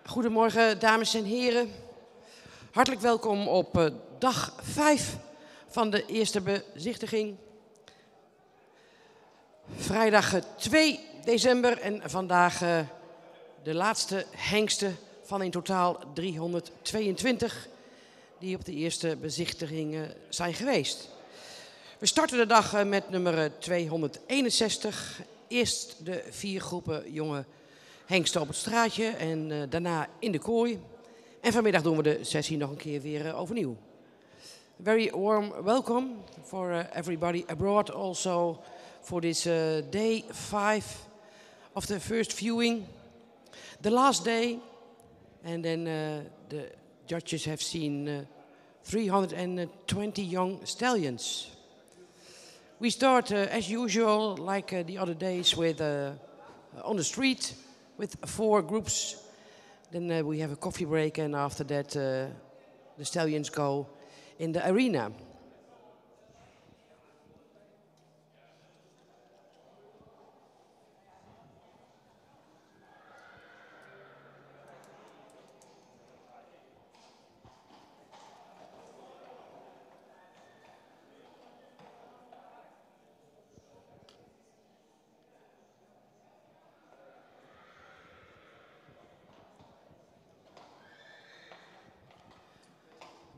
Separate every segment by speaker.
Speaker 1: Goedemorgen, dames en heren. Hartelijk welkom op dag 5 van de eerste bezichtiging. Vrijdag 2 december en vandaag de laatste hengsten van in totaal 322 die op de eerste bezichtiging zijn geweest. We starten de dag met nummer 261. Eerst de 4 groepen jonge hengsten op het straatje en daarna in de kooi. En vanmiddag doen we de sessie nog een keer weer overnieuw. Very warm welcome for everybody abroad also for this day 5 of the first viewing. The last day and then the judges have seen 320 young stallions. We start as usual like the other days with on the street with 4 groups. Then we have a coffee break and after that the stallions go in the arena.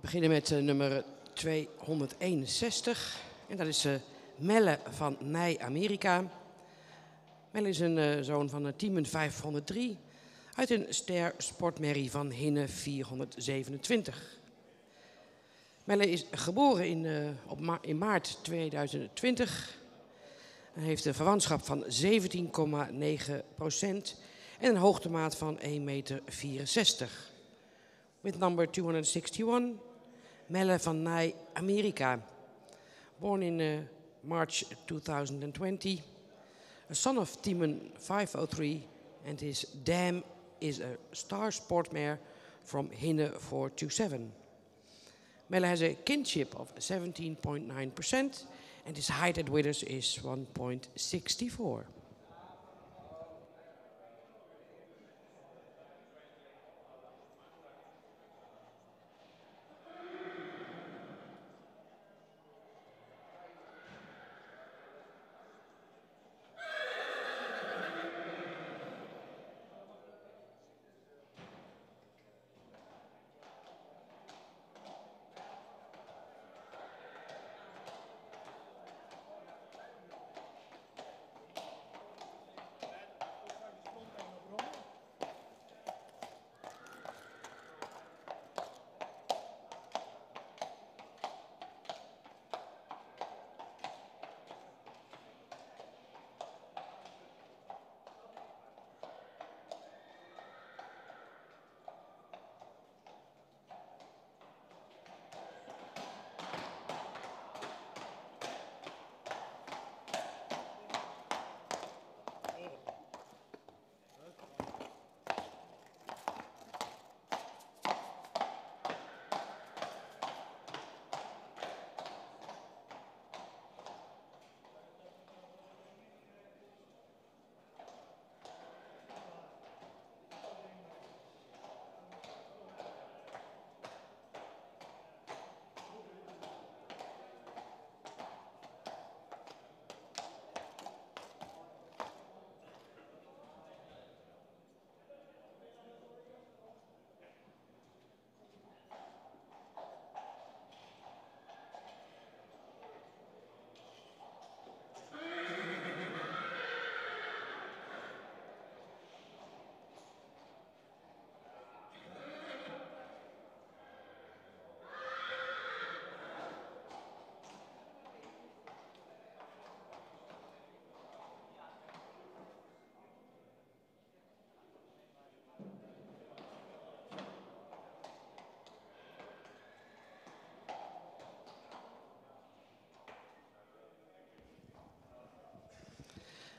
Speaker 1: We beginnen met nummer 261 en dat is Melle van Nij, Amerika. Melle is een zoon van Tiemen 503 uit een ster sportmerrie van Hinne 427. Melle is geboren in maart 2020 en heeft een verwantschap van 17,9% en een hoogtemaat van 1,64 meter. With number 261, Melle van Nij, Amerika. Born in March 2020, a son of Tiemen 503, and his dam is a star sport mare from Hinne 427. Melle has a kinship of 17.9% and his height at withers is 1.64.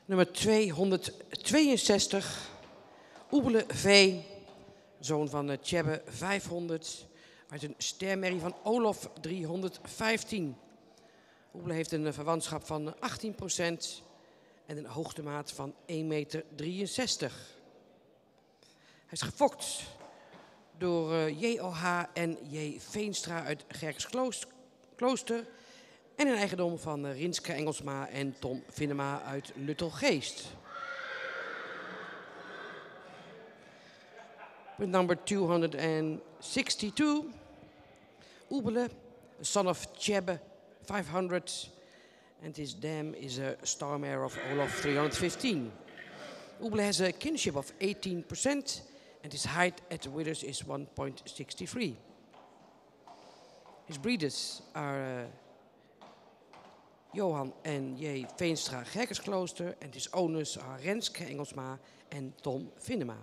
Speaker 1: Nummer 262, Oebele V, zoon van Tjebbe 500, uit een stermerrie van Olof 315. Oebele heeft een verwantschap van 18% en een hoogtemaat van 1,63 meter. Hij is gefokt door J.O.H. en J. Veenstra uit Gerksklooster en in eigendom van Rinske Engelsma en Tom Vinnema uit Luttelgeest. With number 262, Oebele, son of Tjebbe, 500, and his dam is a star mare of Olaf 315. Oebele has a kinship of 18%, and his height at the withers is 1.63. His breeders are Johan en J. Veenstra Gerkersklooster, and his owners are Renske Engelsma and Tom Vinnema.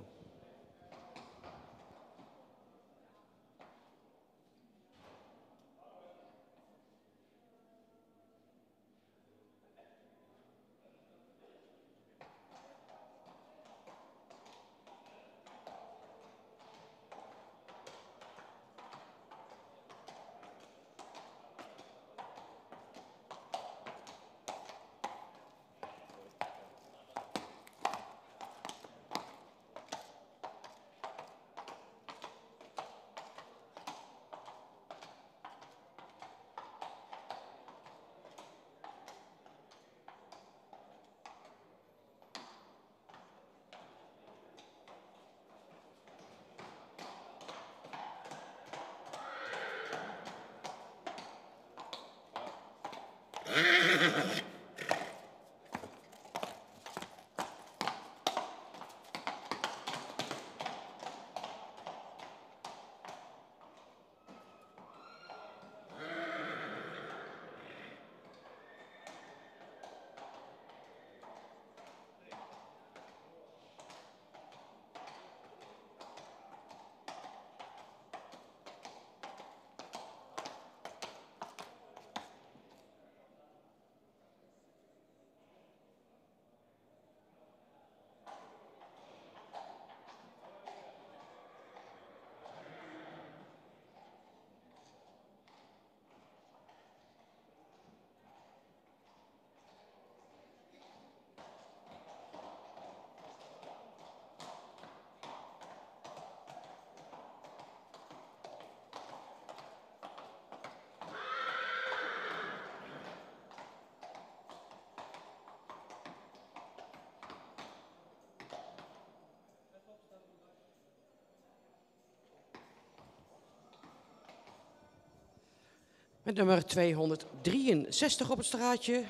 Speaker 1: Met nummer 263 op het straatje,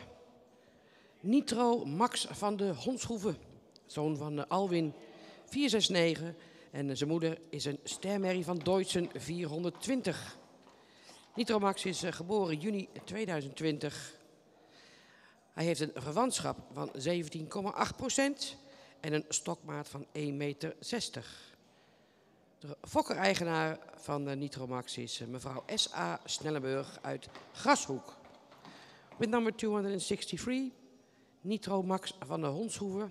Speaker 1: Nitro Max van de Hondshoeve, zoon van Alwin 469. En zijn moeder is een stermerrie van Deutschen 420. Nitro Max is geboren juni 2020. Hij heeft een verwantschap van 17,8% en een stokmaat van 1,60 meter. De fokker-eigenaar van Nitromax is mevrouw S.A. Snellenburg uit Grashoek. With number 263, Nitromax van de Hondshoeve.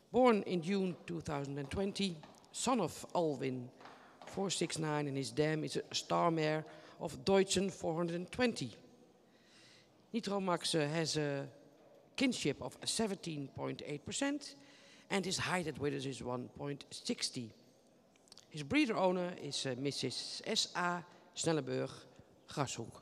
Speaker 1: Born in June 2020, son of Alwin 469 and his dam is a star mare of Deutschen 420. Nitromax has a kinship of 17.8% and his height at withers is 1.60. His breeder owner is Mrs. S.A. Snellenburg, Grashoek.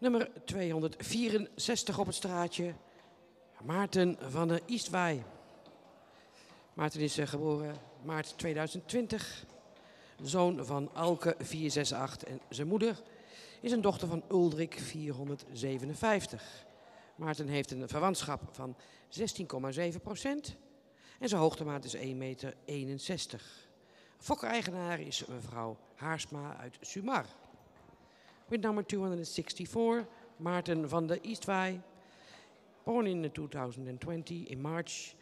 Speaker 1: Nummer 264 op het straatje, Maarten van de Eastwij. Maarten is geboren maart 2020, zoon van Alke 468 en zijn moeder is een dochter van Ulrik 457. Maarten heeft een verwantschap van 16,7% en zijn hoogtemaat is 1,61 meter. Fokker-eigenaar is mevrouw Haarsma uit Sumar. With number 264, Maarten van de Eastwij, born in 2020 in March.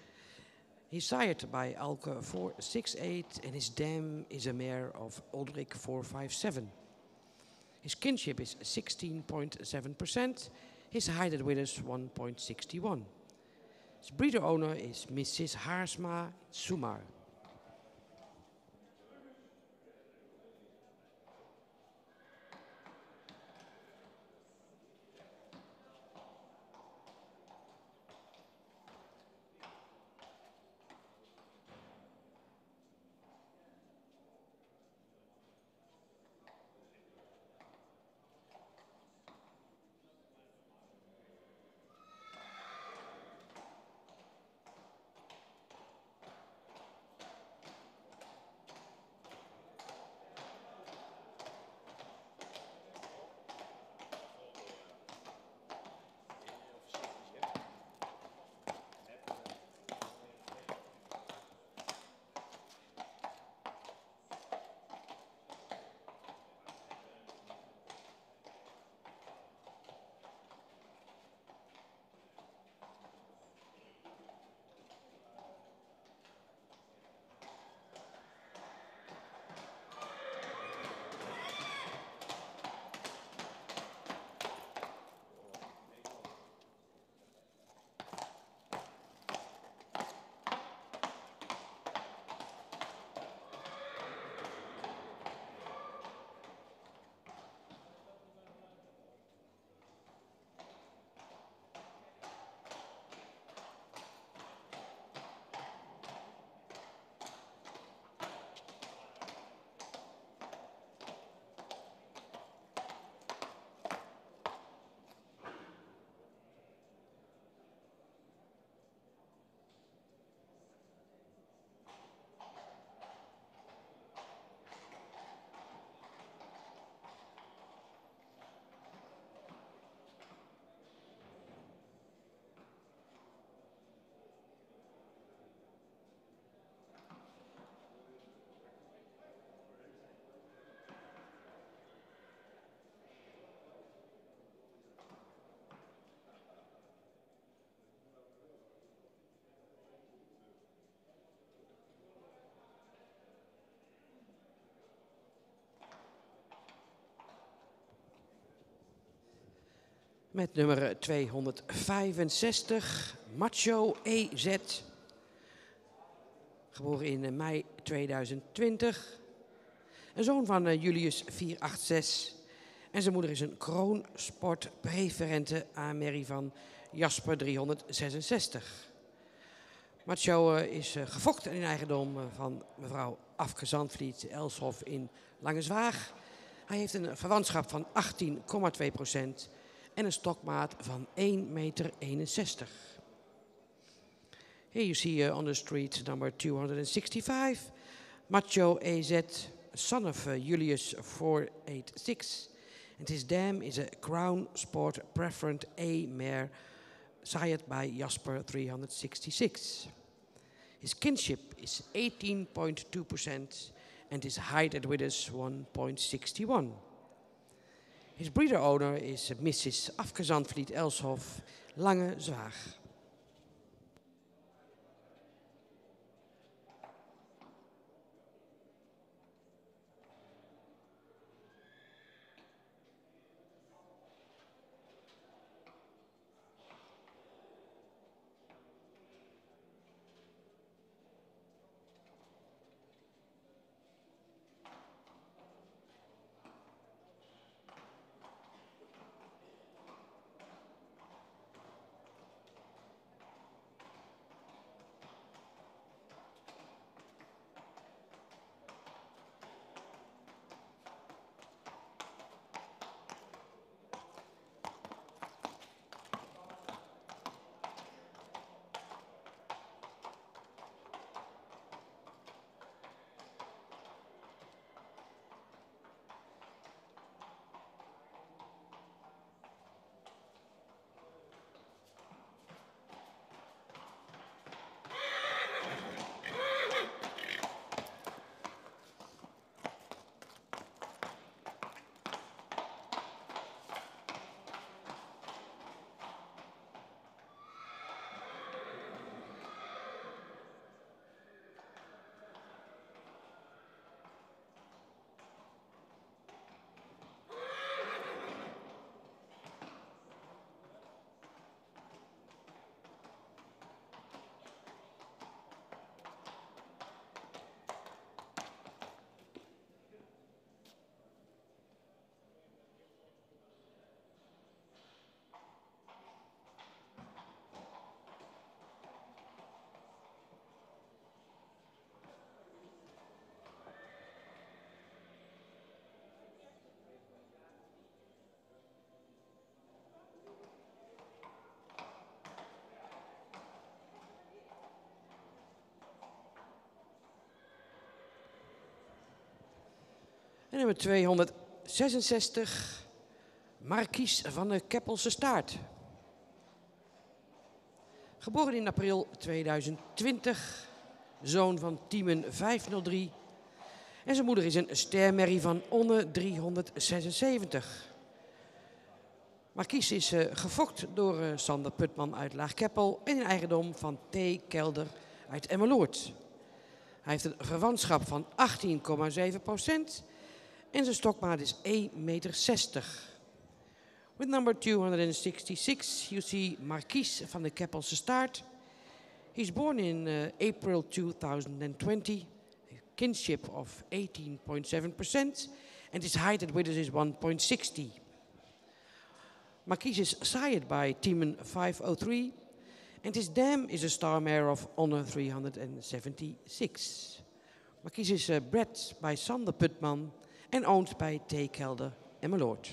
Speaker 1: He's sired by Alke 468 and his dam is a mare of Ulrik 457. His kinship is 16.7%. His height at width is 1.61. His breeder owner is Mrs. Haarsma Sumar. Met nummer 265, Macho EZ. Geboren in mei 2020. Een zoon van Julius 486. En zijn moeder is een kroonsport preferente aanmerrie van Jasper 366. Macho is gefokt in eigendom van mevrouw Afke Zandvliet Elshoff in Langezwaag. Hij heeft een verwantschap van 18,2% en een stokmaat van 1,61 meter. Here you see on the street number 265, Macho AZ, son of Julius 486. And his dam is a Crown Sport Preferent A mare, sired by Jasper 366. His kinship is 18.2% and his height at width is 1.61. His breeder owner is Mrs. Afke Zandvliet Elshoff, Langezwaag. nummer 266, Markies van de Keppelse Staart. Geboren in april 2020, zoon van Tiemen 503. En zijn moeder is een stermerrie van Onne 376. Markies is gefokt door Sander Putman uit Laagkeppel en in eigendom van T. Kelder uit Emmeloord. Hij heeft een verwantschap van 18,7% en zijn stokmaat is 1,60 meter. With number 266, you see Markies van de Keppelse Staart. He's born in April 2020, a kinship of 18.7%, and his height at Withers is 1.60. Markies is sired by Tiemen 503, and his dam is a star mare of Honor 376. Markies is bred by Sander Putman and owned by T. Kelder Emmeloord.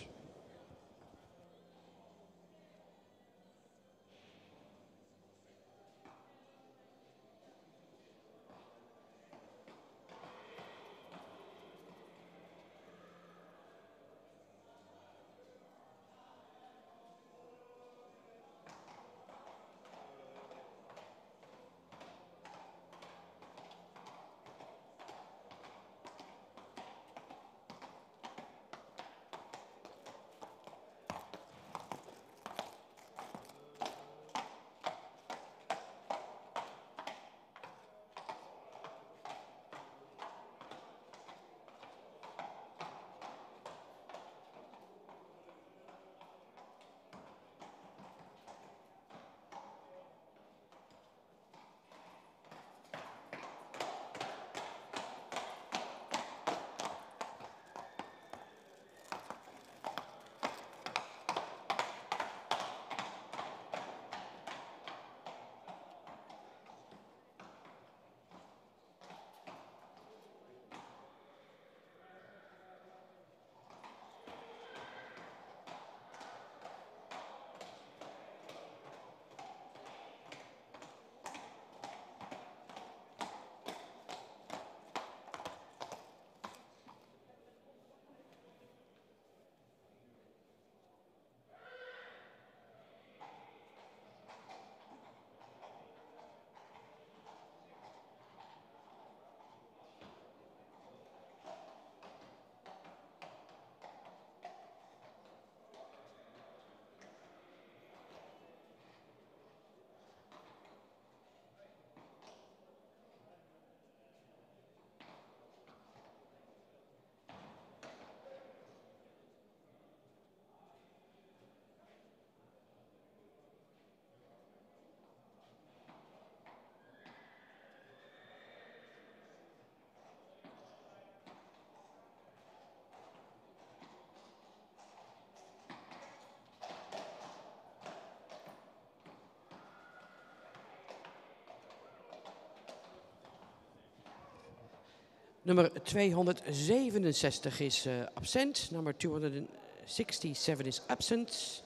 Speaker 1: Nummer 267 is absent. Number 267 is absent.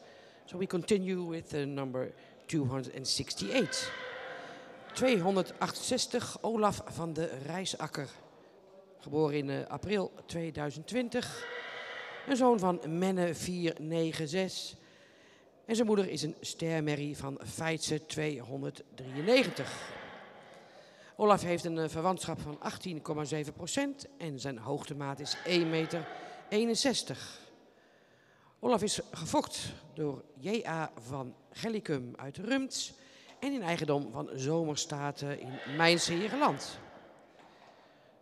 Speaker 1: So we continue with number 268. 268, Olaf van de Rijsakker. Geboren in april 2020. Een zoon van Menne 496. En zijn moeder is een stermerrie van Feitse 293. Olaf heeft een verwantschap van 18,7% en zijn hoogtemaat is 1,61 meter. Olaf is gefokt door J.A. van Gellicum uit Rumts en in eigendom van Zomerstaten in Mijnse Herenland.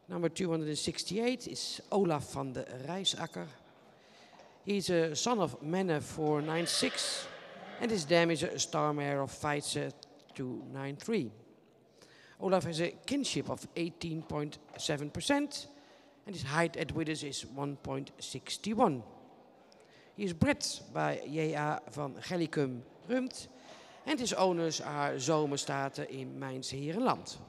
Speaker 1: Number 268 is Olaf van de Rijsakker. He is a son of Menne 496 and his dam is a star mare of Feitse 293. Olaf has a kinship of 18.7% and his height at Withers is 1.61. He is bred by J.A. van Gellicum Rumt and his owners are Zomerstaten in Mijnse Herenland.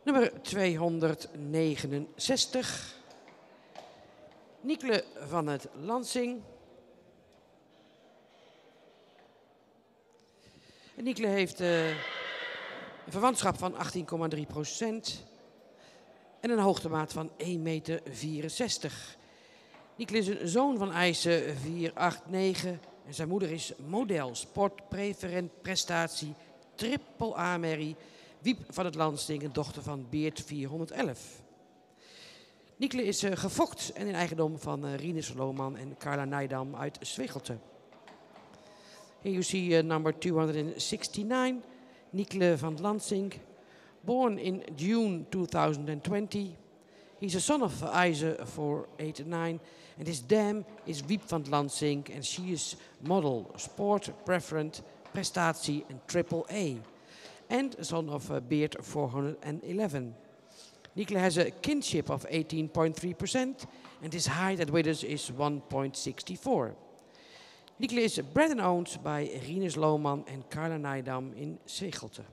Speaker 1: Nummer 269. Niekle van het Lansing. En Niekle heeft een verwantschap van 18,3% en een hoogtemaat van 1,64 meter. Niekle is een zoon van eisen 489 en zijn moeder is model, sport, preferent, prestatie, triple A-merrie, Wiep van het Lansing, een dochter van Beert 411. Niekle is gefokt en in eigendom van Rinus Lohman en Carla Nijdam uit Zwegelte. Here you see number 269, Niekle van Lansing, born in June 2020. He's a son of Eise 489 and his dam is Wiep van Lansing and she is model, sport, preferent, prestatie and triple A. And a son of Beert 411. Niekle has a kinship of 18.3% and his height at Widders is 1.64. Niekle is bred and owned by Rinus Lohman en Carla Nijdam in Zwegelte.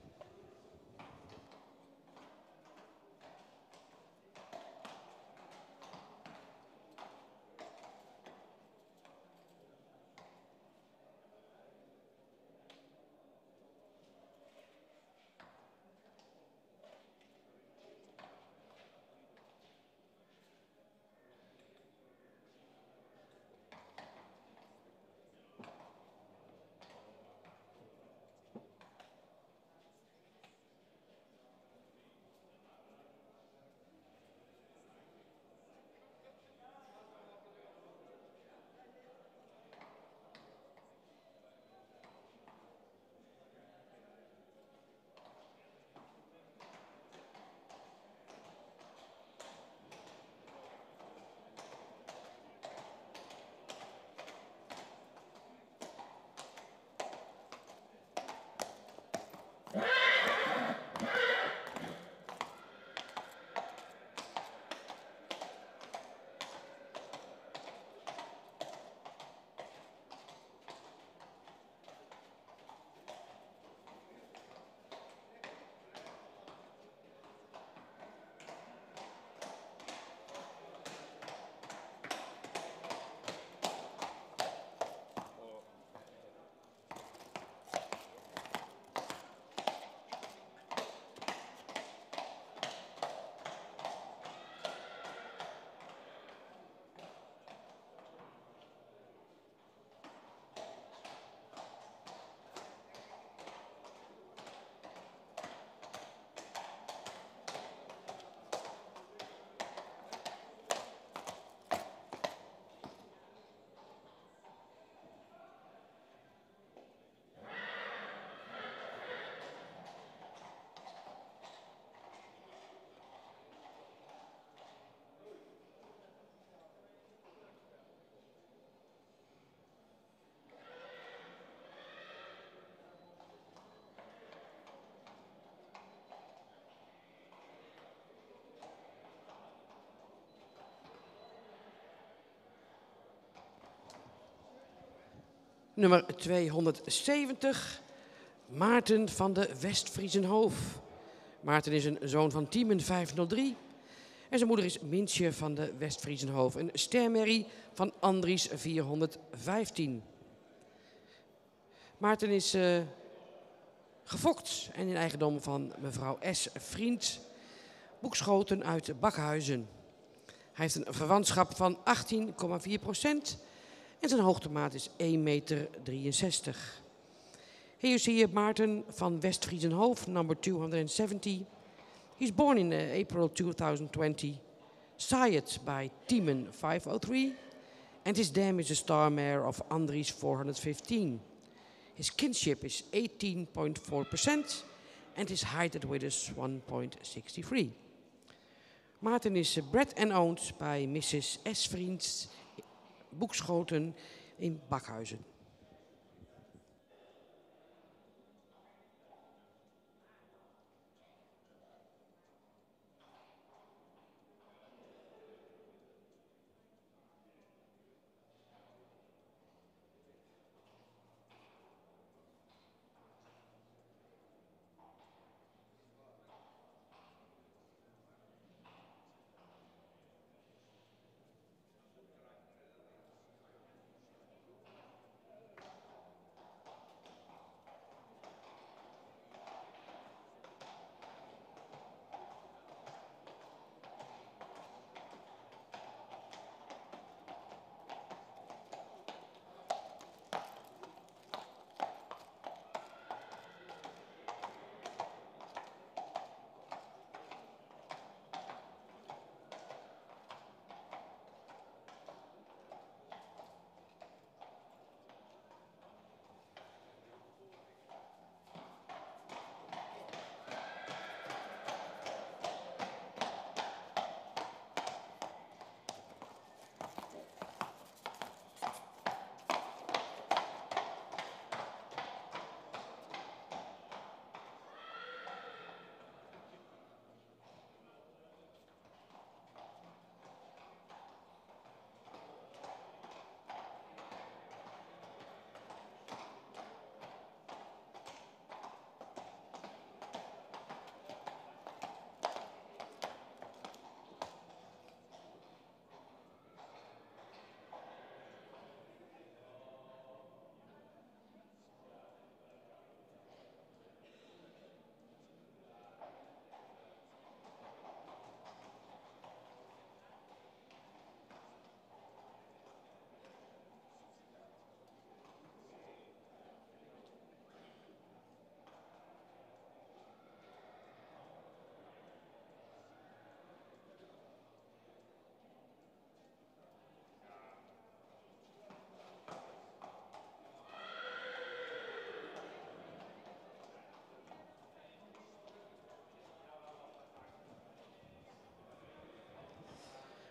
Speaker 1: Nummer 270, Maarten van de Westfriesenhof. Maarten is een zoon van Tiemen 503 en zijn moeder is Mintje van de Westfriesenhof. Een stermerrie van Andries 415. Maarten is gefokt en in eigendom van mevrouw S. Vriend, Boekschoten uit Bakhuizen. Hij heeft een verwantschap van 18,4% en zijn hoogtemaat is 1,63 meter. Here you see Maarten van Westfriesenhof, number 270. He's born in April 2020, sired by Tiemen 503, and his dam is a star mare of Andries 415. His kinship is 18.4% and his height at Widders 1.63. Maarten is bred and owned by Mrs. S. Vriends, Boekschoten in Bakhuizen.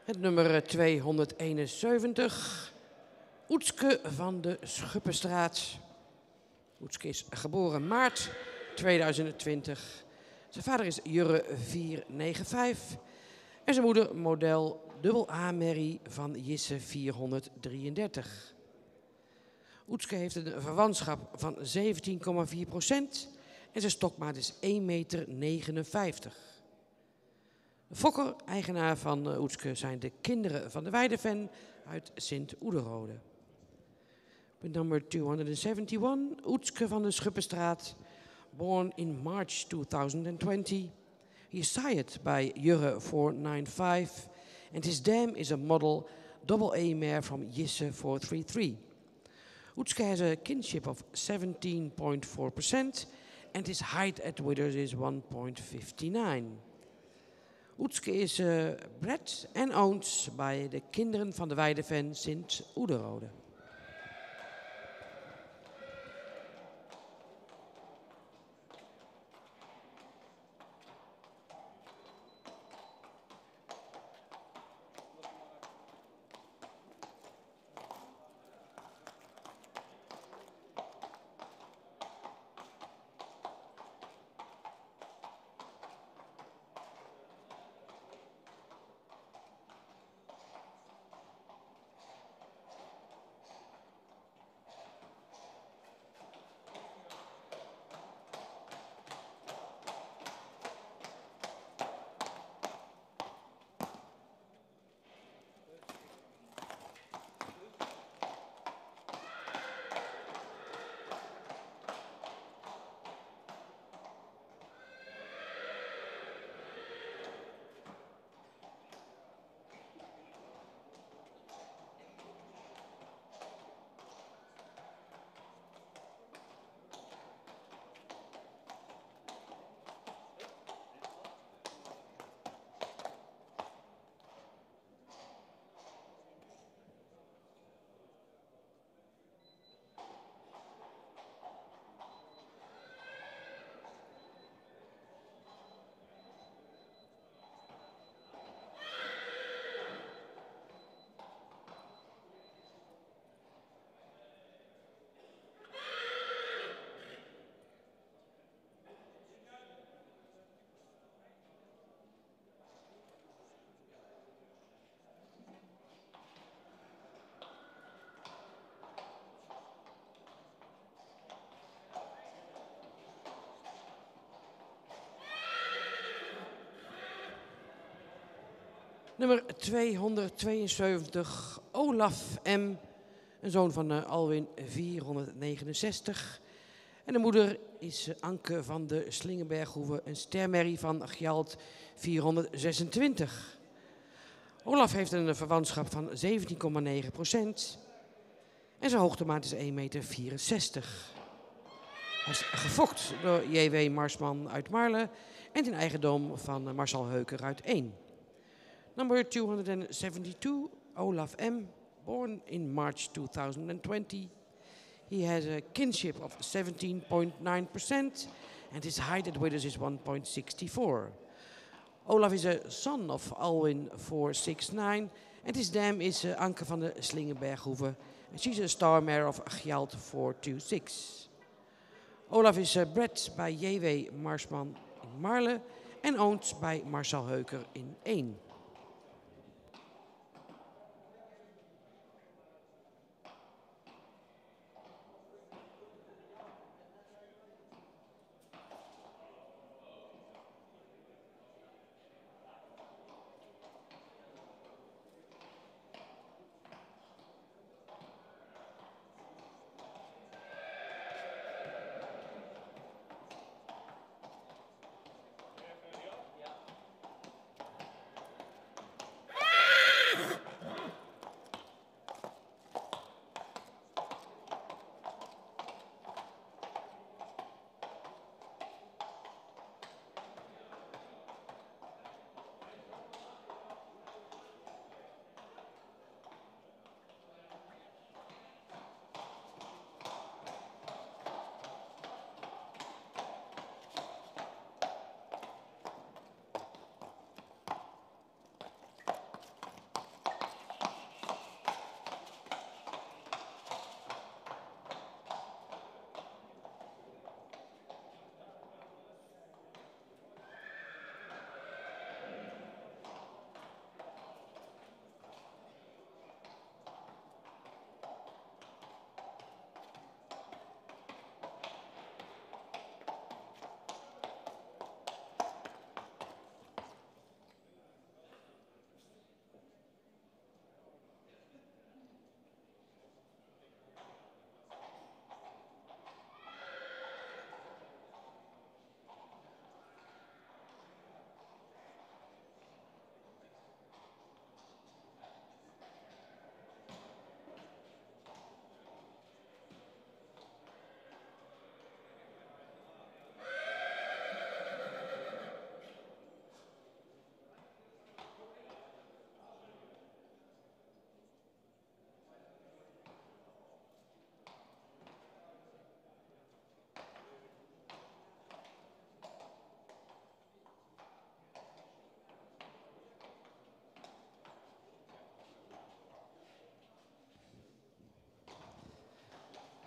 Speaker 1: Het nummer 271, Oetske van de Schuppenstraat. Oetske is geboren maart 2020. Zijn vader is Jurre 495 en zijn moeder model AA-merrie van Jisse 433. Oetske heeft een verwantschap van 17,4% en zijn stokmaat is 1,59 meter. De fokker, eigenaar van Oetske, zijn de kinderen van de Weideven uit Sint-Oederode. Number 271, Oetske van de Schuppenstraat, born in March 2020. He is sired by Jurre 495 and his dam is a model AA mare from Jisse 433. Oetske has a kinship of 17.4% and his height at withers is 1.59. Oetske is bred and owned by de kinderen van de Weideven Sint-Oederode. Nummer 272, Olaf M., een zoon van Alwin 469. En de moeder is Anke van de Slingenberghoeve, een stermerrie van Gjalt 426. Olaf heeft een verwantschap van 17,9% en zijn hoogtemaat is 1,64 meter. Hij is gefokt door J.W. Marsman uit Marle en in eigendom van Marcel Heuker uit 1. Number 272, Olaf M., born in March 2020. He has a kinship of 17.9% and his height at withers is 1.64. Olaf is a son of Alwin 469 and his dam is Anke van de Slingenberghoeve. And she's a star mare of Gjalt 426. Olaf is bred by J.W. Marsman in Marle and owned by Marcel Heuker in 1.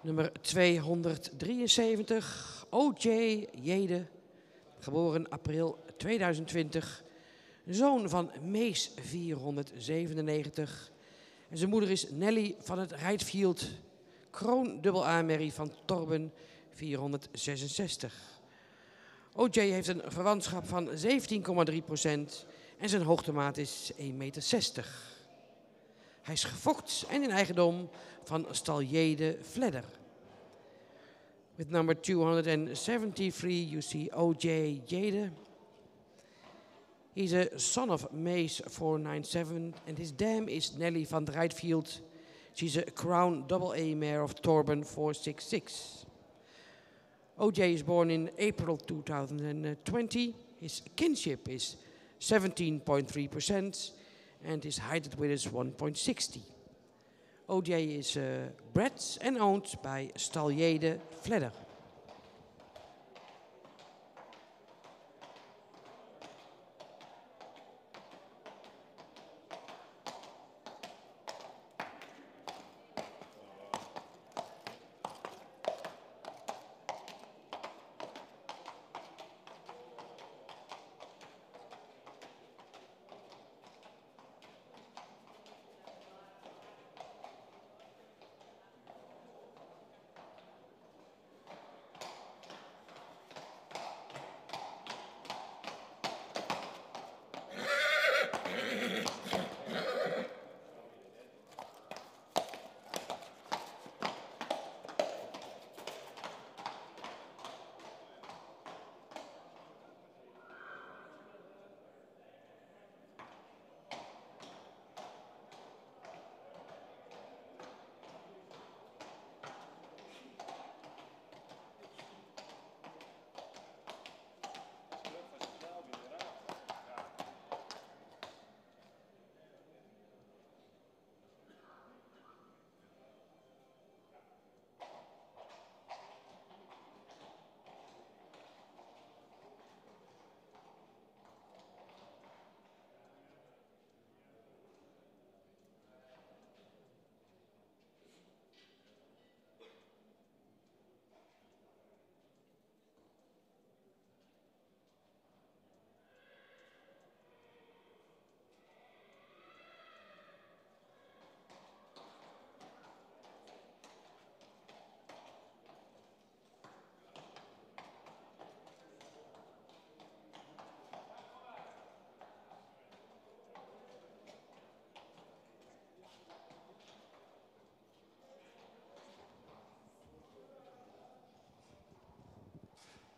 Speaker 1: Nummer 273, O.J. Jede, geboren april 2020. Zoon van Mees 497. En zijn moeder is Nelly van het Rijtfield. Kroon dubbel A-merrie van Torben 466. O.J. heeft een verwantschap van 17,3% en zijn hoogtemaat is 1,60 meter. Hij is gefokt en in eigendom van stal Jede Vledder. With number 273 you see O.J. Jede. He's a son of Mace 497 and his dam is Nelly van Rijtfield. She's a Crown double A mare of Torben 466. O.J. is born in April 2020. His kinship is 17.3% and his height with is 1.60. O.J. is bred and owned by stal Jede Vledder.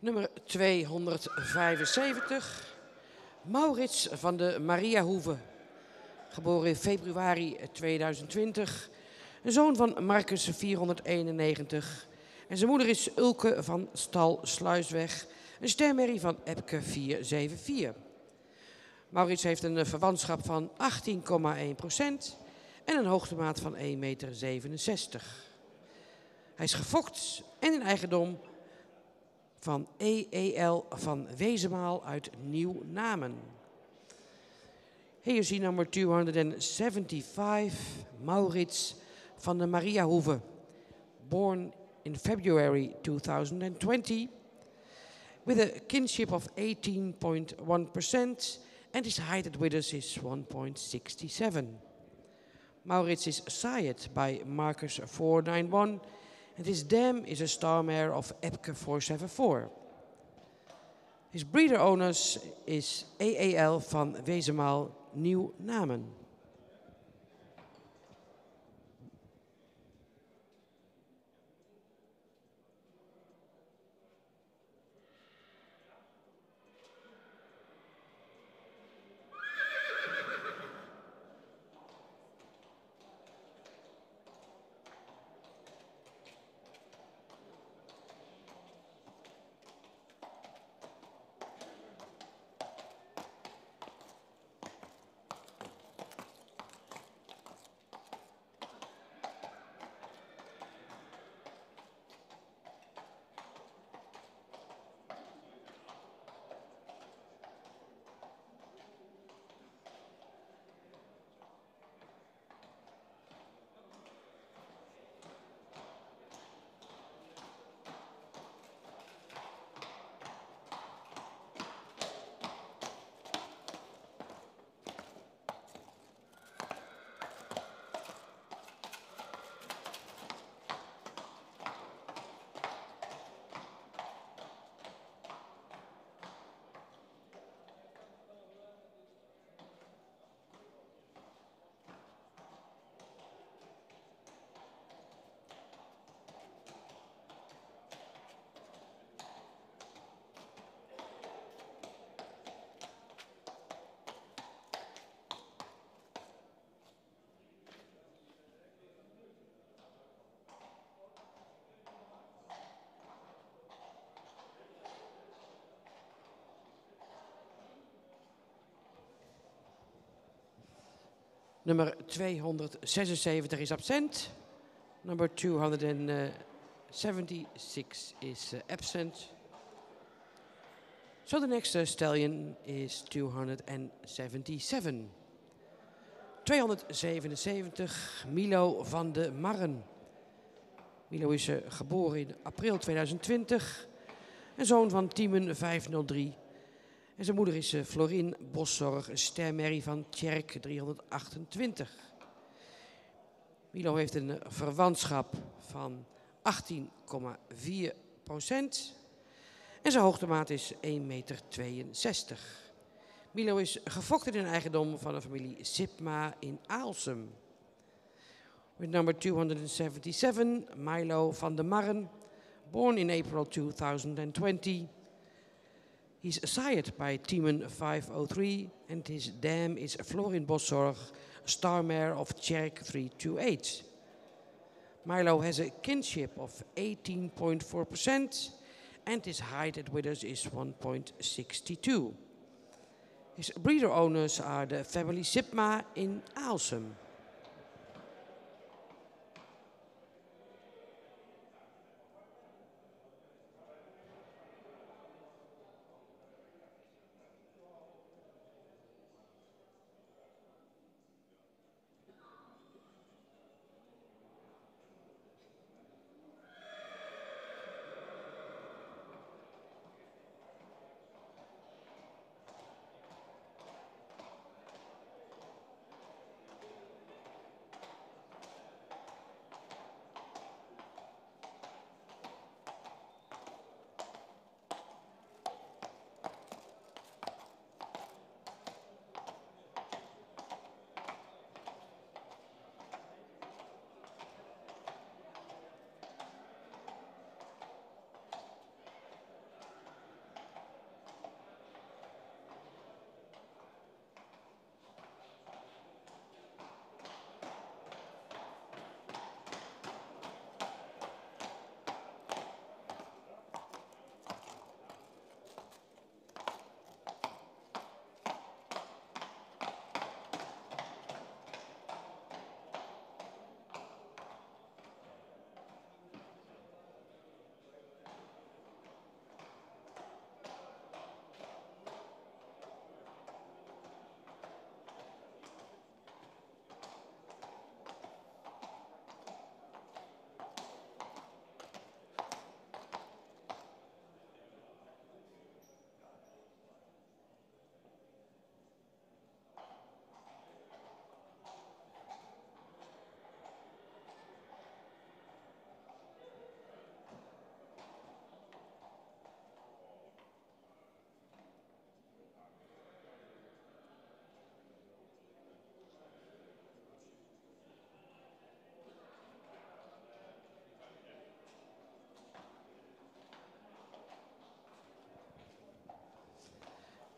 Speaker 1: Nummer 275, Maurits van de Mariahoeve, geboren in februari 2020. Een zoon van Marcus 491. En zijn moeder is Ulke van stal Sluisweg, een stermerrie van Epke 474. Maurits heeft een verwantschap van 18,1% en een hoogtemaat van 1,67 meter. Hij is gefokt en in eigendom van E.E.L. van Wezemaal uit Nieuw-Namen. Here you see number 275, Maurits van de Mariahoeve, born in February 2020, with a kinship of 18.1% and his height at withers is 1.67. Maurits is sired by Marcus 491 and his dam is a star mare of Epke 474. His breeder owners is E.E.L. van Wezemaal Nieuw-Namen. Nummer 276 is absent. Number 276 is absent. So the next stallion is 277. 277, Milo van de Marren. Milo is geboren in april 2020. Een zoon van Tiemen 503. En zijn moeder is Florien Boszorg, een stermerrie van Tjerk 328. Milo heeft een verwantschap van 18,4%. En zijn hoogtemaat is 1,62 meter. Milo is gefokt in een eigendom van de familie Sipma in Aalsum. With number 277, Milo van de Marren, born in April 2020. He's sired by Tiemen 503 and his dam is Florien Boszorg, star mare of Tjerk 328. Milo has a kinship of 18.4% and his height at withers is 1.62. His breeder owners are the family Sipma in Aalsum.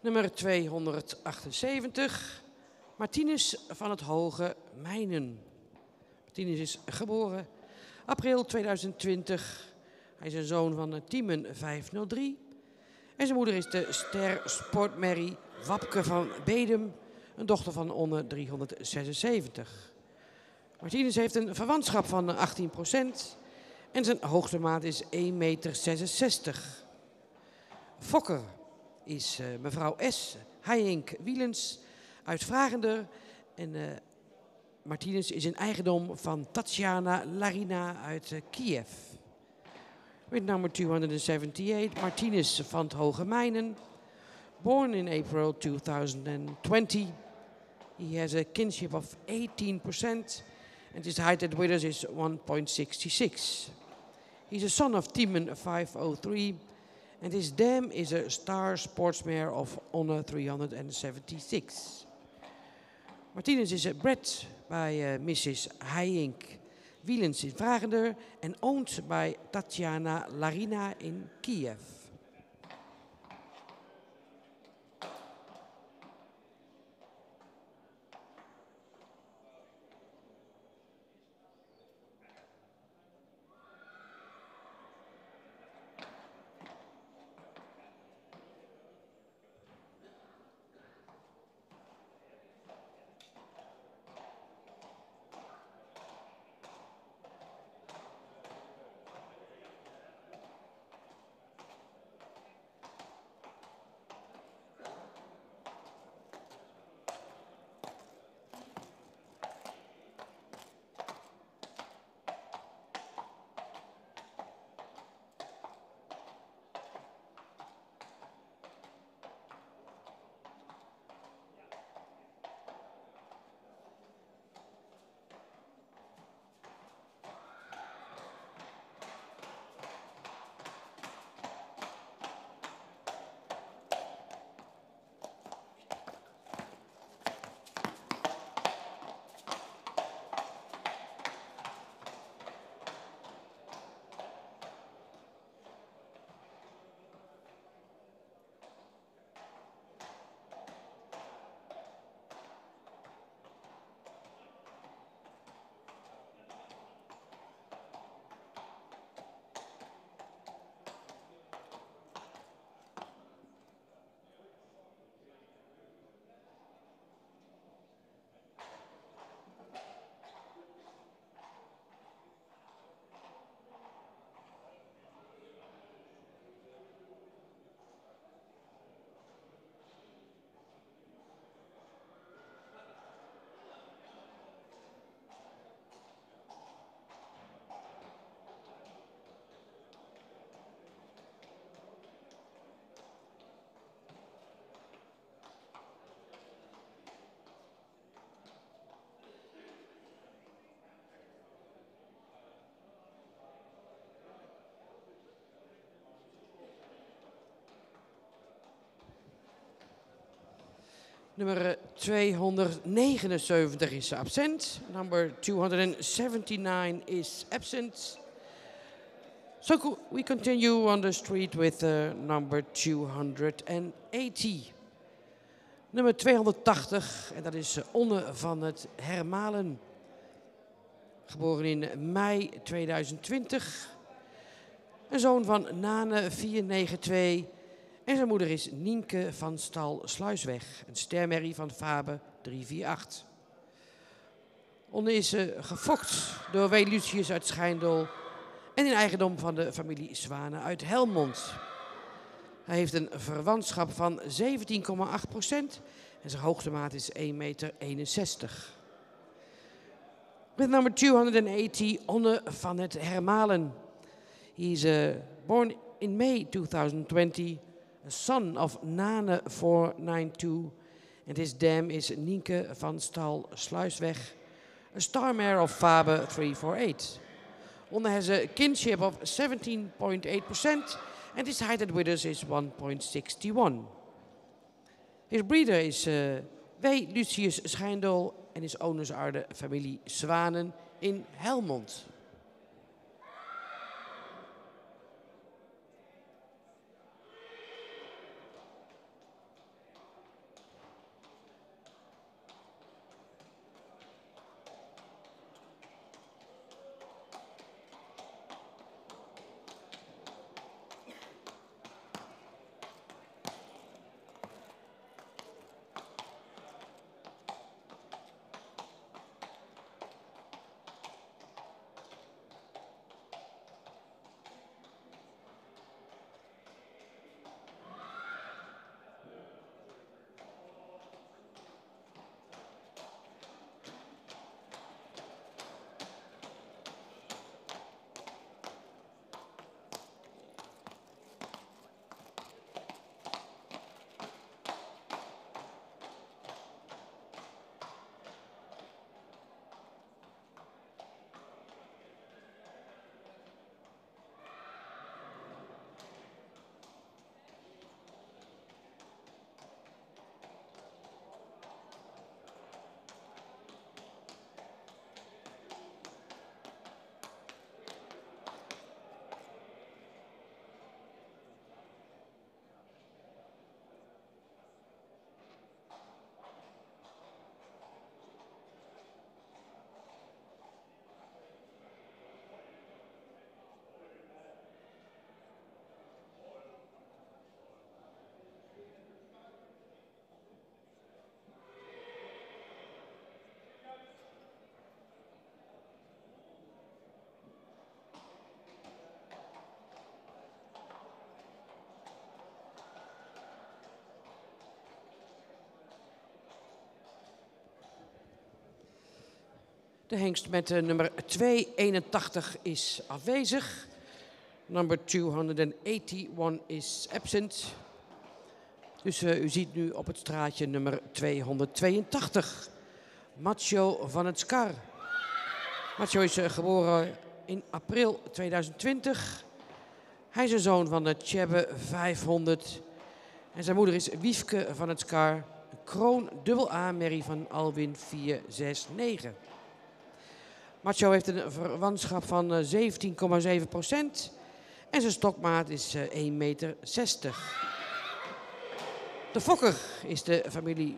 Speaker 1: Nummer 278, Martinus van het Hoge Mijnen. Martinus is geboren april 2020. Hij is een zoon van Tiemen 503. En zijn moeder is de ster sportmerrie Wapke van Bedum, een dochter van Onne 376. Martinus heeft een verwantschap van 18% en zijn hoogtemaat is 1,66 meter. Fokker is mevrouw S. Heijink Wielens uit Vragender. En Martinus is een eigendom van Tatjana Larina uit Kiev. With number 278, Martinus van het Hoge Mijnen. Born in April 2020. He has a kinship of 18% and his height at withers is 1.66. He's a son of Tiemen 503 and his dam is a star sportsmare of Honor 376. Martinus is bred by Mrs. Heijink Wielens in Vragender and owned by Tatjana Larina in Kiev. Nummer 279 is absent. Number 279 is absent. So we continue on the street with number 280. Nummer 280, en dat is Onne van het Hermalen. Geboren in mei 2020. Een zoon van Nane 492. En zijn moeder is Nienke van Stal Sluisweg. Een stermerrie van Fabe 348. Onne is gefokt door W. Lucius uit Schijndel. En in eigendom van de familie Zwanen uit Helmond. Hij heeft een verwantschap van 17,8% en zijn hoogste maat is 1,61 meter. With number 280, Onne van het Hermalen. He is born in May 2020, a son of Nane 492. And his dam is Nienke van Stal Sluisweg, a star mare of Fabe 348. Onne has a kinship of 17.8%. And his height at withers is 1.61. His breeder is W. Lucius Schijndel and his owners are the familie Zwanen in Helmond. De hengst met nummer 281 is afwezig. Number 281 is absent. Dus u ziet nu op het straatje nummer 282. Macho van het Skar. Macho is geboren in april 2020. Hij is een zoon van de Tjebbe 500. En zijn moeder is Wiefke van het Skar. Een kroon dubbel A-merrie van Alwin 469. Macho heeft een verwantschap van 17,7% en zijn stokmaat is 1,60 meter. De fokker is de familie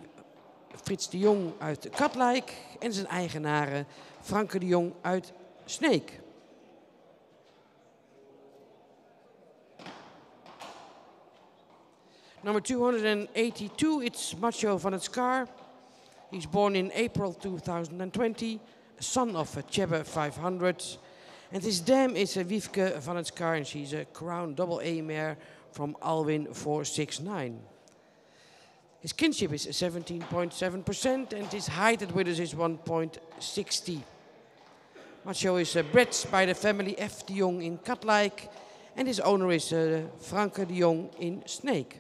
Speaker 1: Frits de Jong uit Katwijk en zijn eigenaren Franke de Jong uit Sneek. Number 282, it's Macho van het Skar. He's born in April 2020. Son of Tjebbe 500. And his dam is Wiefke van het Skar and she's a crown double A mare from Alwin 469. His kinship is 17.7% and his height at withers is 1.60. Macho is bred by the family F. de Jong in Katwijk and his owner is Franke de Jong in Sneek.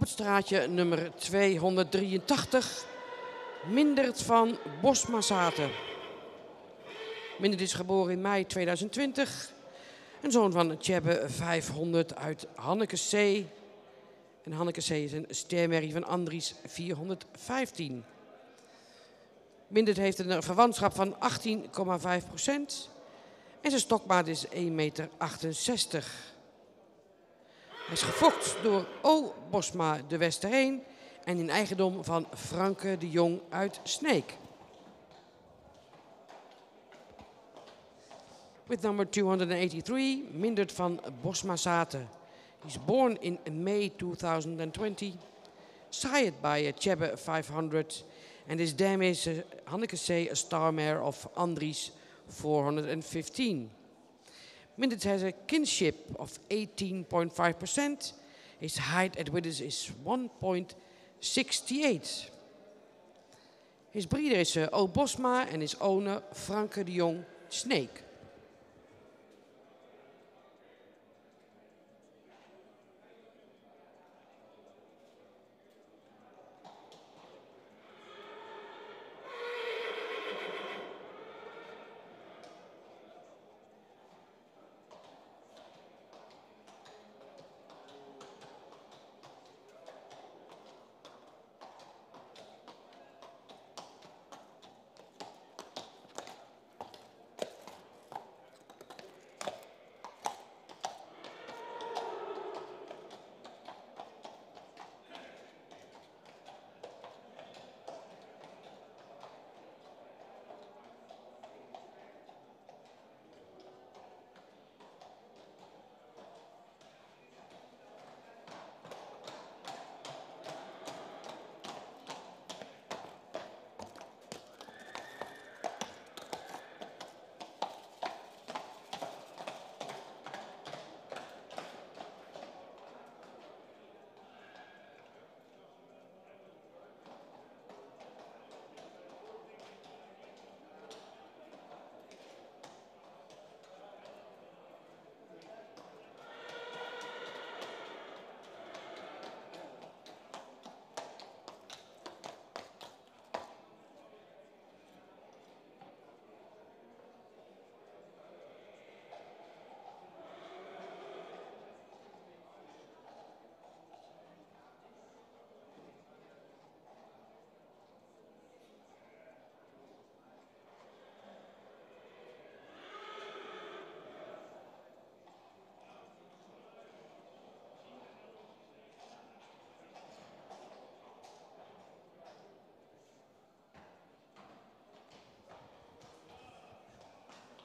Speaker 1: het straatje nummer 283, Mindert van Bosma-Zaten. Mindert is geboren in mei 2020. Een zoon van Tjebbe 500 uit Hanneke C. En Hanneke C is een stermerrie van Andries 415. Mindert heeft een verwantschap van 18,5% en zijn stokmaat is 1,68 meter. Hij is gefokt door O. Bosma de Westerheen en in eigendom van Franke de Jong uit Sneek. With number 283, Mindert van Bosma-Zaten. He's born in May 2020, sired by Tjebbe 500, and his dam is Hanneke C, a star mare of Andries 415. Mindert has a kinship of 18.5%. His height at Widders is 1.68. His breeder is O. Bosma and his owner Franke de Jong Sneek.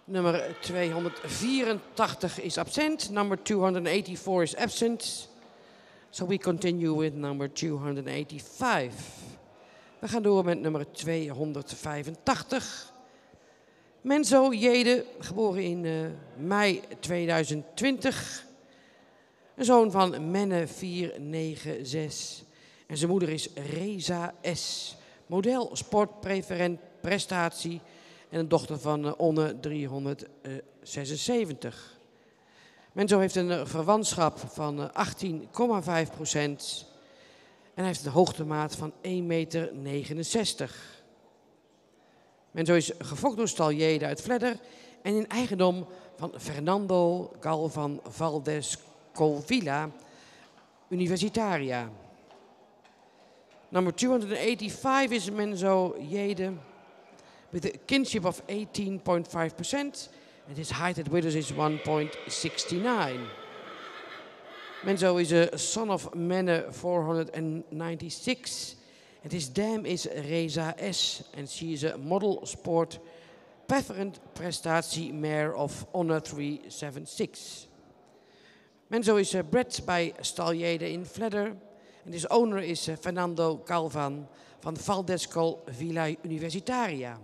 Speaker 1: Nummer 284 is absent. Number 284 is absent. So we continue with number 285. We gaan door met nummer 285. Menzo Jede, geboren in mei 2020. Een zoon van Menne 496. En zijn moeder is Reza S. Model, sport, preferent, prestatie. En een dochter van Onne 376. Menzo heeft een verwantschap van 18,5%. En hij heeft een hoogtemaat van 1,69 meter. Menzo is gefokt door Staljede uit Vledder en in eigendom van Fernando Galvan Valdes Colvilla Universitaria. Number 285 is Menzo Jede with a kinship of 18.5%. And his height at Widders is 1.69. Menzo is a son of Menne 496. And his dam is Reza S. And she is a model sport preferent prestatie mare of Honor 376. Menzo is bred by Staljede in Vledder. And his owner is Fernando Galvan van Valdescol Villa Universitaria.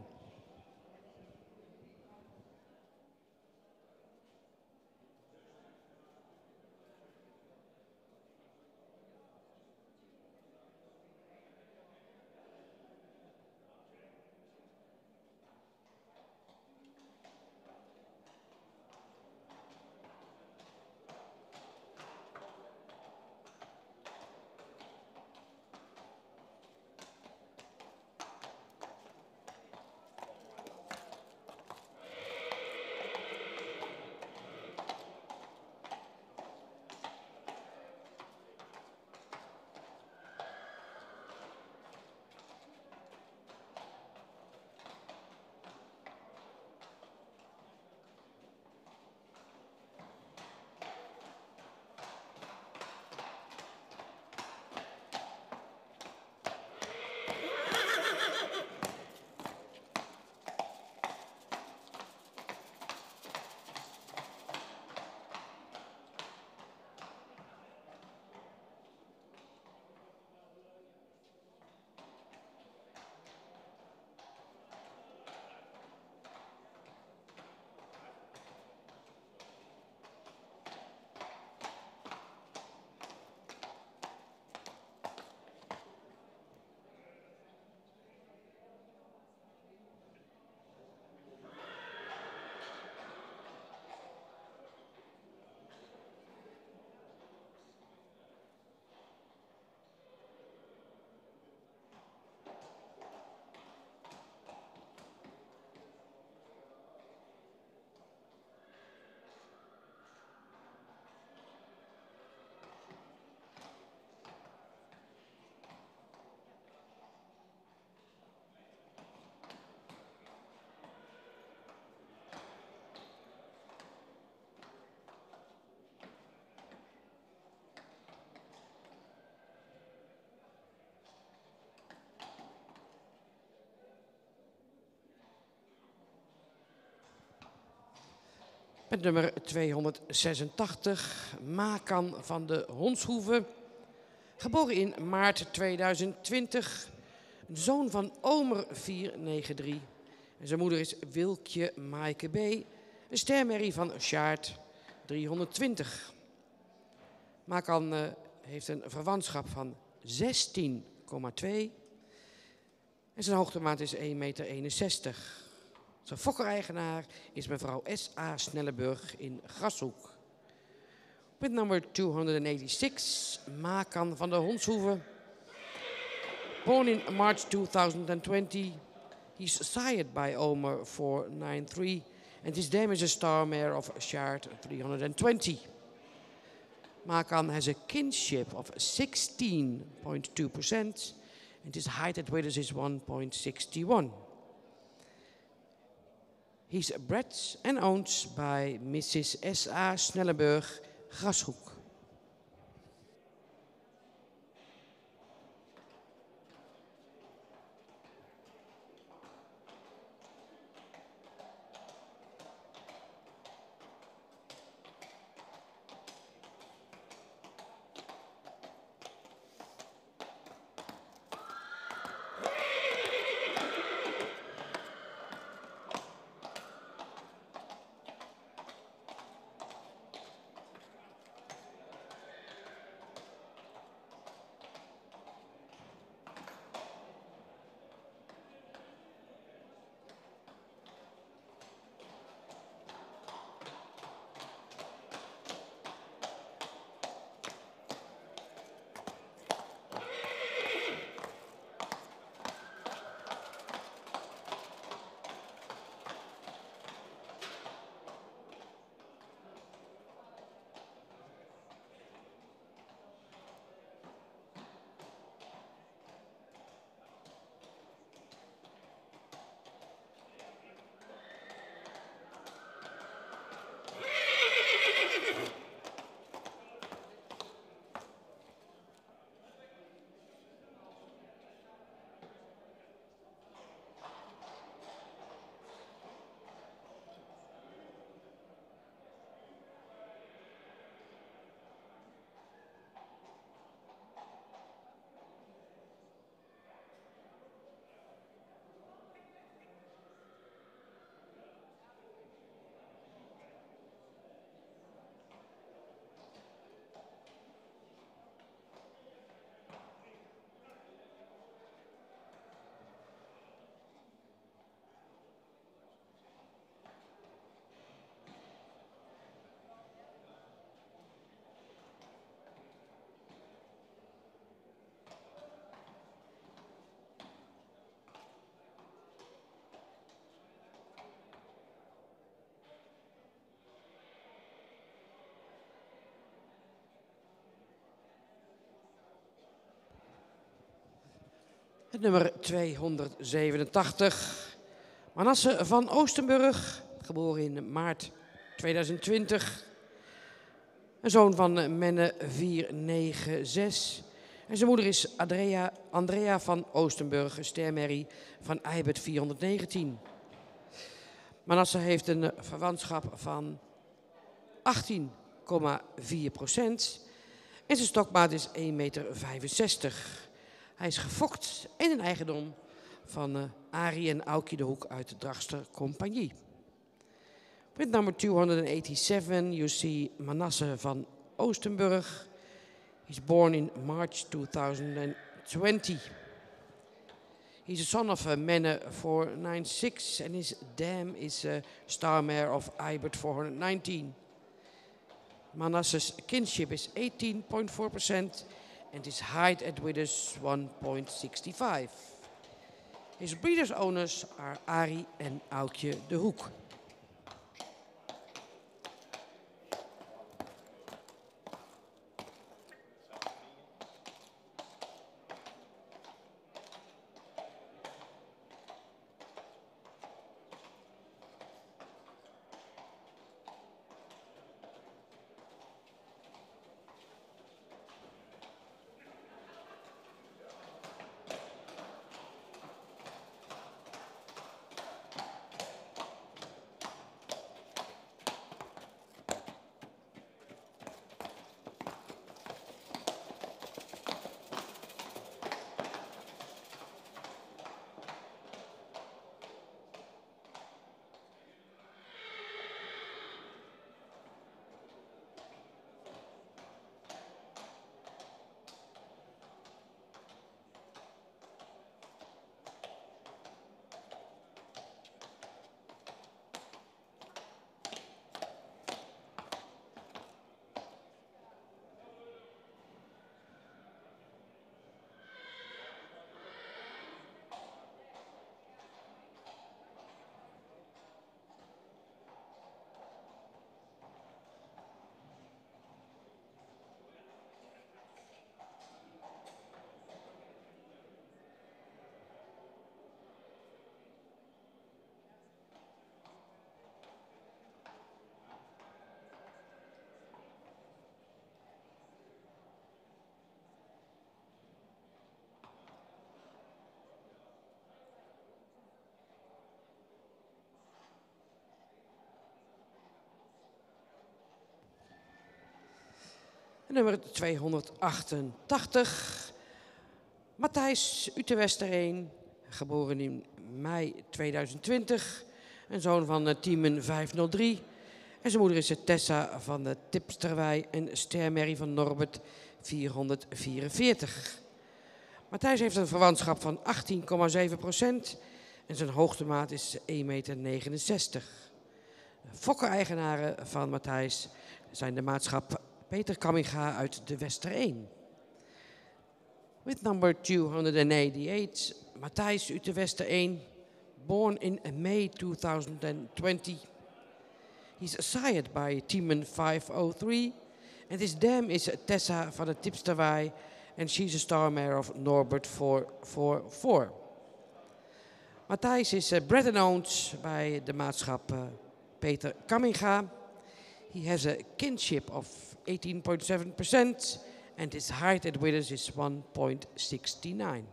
Speaker 1: Het nummer 286, Makan van de Honshoeve. Geboren in maart 2020. Zoon van Omer 493. En zijn moeder is Wilkje Maaike B. Een stermerrie van Sjaard 320. Makan heeft een verwantschap van 16,2. En zijn hoogtemaat is 1,61 meter. Zijn fokker-eigenaar is mevrouw S.A. Snelleburg in Grashoek. Met nummer 286, Makan van de Honshoeve. Born in March 2020, he's sired by Omer 493 and his dam is a star mare of Sjaard 320. Makan has a kinship of 16.2% and his height at weight is 1.61. He's bred and owned by Mrs. S.A. Snelleburg, Grashoek. Het nummer 287, Manasse van Oostenburg, geboren in maart 2020. Een zoon van Menne 496. En zijn moeder is Andrea van Oostenburg, een stermerrie van Eibert 419. Manasse heeft een verwantschap van 18,4%. En zijn stokmaat is 1,65 meter. Hij is gefokt in een eigendom van Arie en Aukje de Hoek uit de Drachtster Compagnie. With number 287, you see Manasse van Oostenburg. He's born in March 2020. He's a son of Menne 496 and his dam is a star mare of Eibert 419. Manasse's kinship is 18.4% and his height at width is 1.65. His breeders' owners are Arie en Aukje de Hoek. Nummer 288, Matthijs Utewestereen, geboren in mei 2020. Een zoon van Tiemen 503. En zijn moeder is Tessa van de Tipsterwei en stermerrie van Norbert 444. Matthijs heeft een verwantschap van 18,7% en zijn hoogtemaat is 1,69 meter. De fokker-eigenaren van Matthijs zijn de maatschap Peter Kamminga uit de Wester 1. With number 288, Matthijs uit de Wester 1, born in May 2020. He's sired by Tiemen 503 and his dam is Tessa van de Tipsterwei and she's a star mare of Norbert 444. Matthijs is bred and owned bij de maatschap Peter Kamminga. He has a kinship of 18.7% and his height at withers is 1.69.